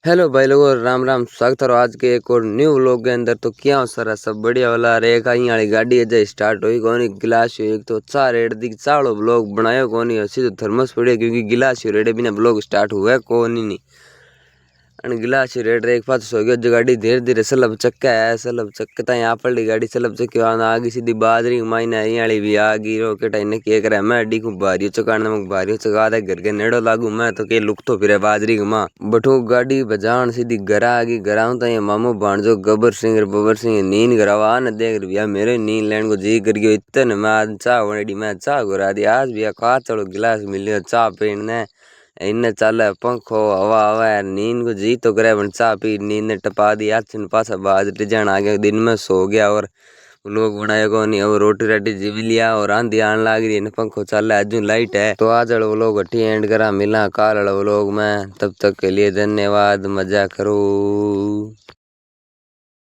Hello भाई लोगों, राम राम। स्वागत है आज के एक और न्यू व्लॉग के अंदर। तो क्या हो सर, सब बढ़िया वाला रे। कहीं वाली गाड़ी अजय स्टार्ट हुई कोनी। गिलास एक तो चा रेड दी चालो ब्लॉग बनायो कोनी, हसी तो थर्मस पड़े क्योंकि गिलास रेड बिना ब्लॉग स्टार्ट हुआ कोनी नहीं। अन गिलास रेड रे एक पास हो गया जो गाड़ी धीरे धीरे सलब चक्का है। सलब चक्का यहाँ पड़ी गाड़ी सलब चक्के आगे सीधी बाजरी मायने आई वाली भी आ गई। रोकेट इन्हें के करे मैं अड्डी को भारी चकाने में भारी चका दे घर के नेड़ो लागू मैं तो के लुक तो फिर बाजरी घुमा बठो गाड़ी बजान सीधी घर आ गई। घर आऊं तो ये मामू भाणजो गबर सिंह बबर सिंह नींद करवा न देख भैया मेरे नींद लेने को जी कर गयो। इतने मैं आज चाह बनेडी मैं चाह घुरा दी आज भैया खा चलो गिलास मिलियो चाह पीने इन्हें चल पंखो हवा हवा नींद को जी तो करे चाह पी नींद ने टपा दी आज पासा बाज डिजाइन आ गया। दिन में सो गया और लोग बनाए को नहीं। अब रोटी राटी जीव लिया और आंधी आने लग रही है पंखो चल अजू लाइट है। तो आज लोग हटी एंड करा मिला काल लोग में। तब तक के लिए धन्यवाद। मजा करो।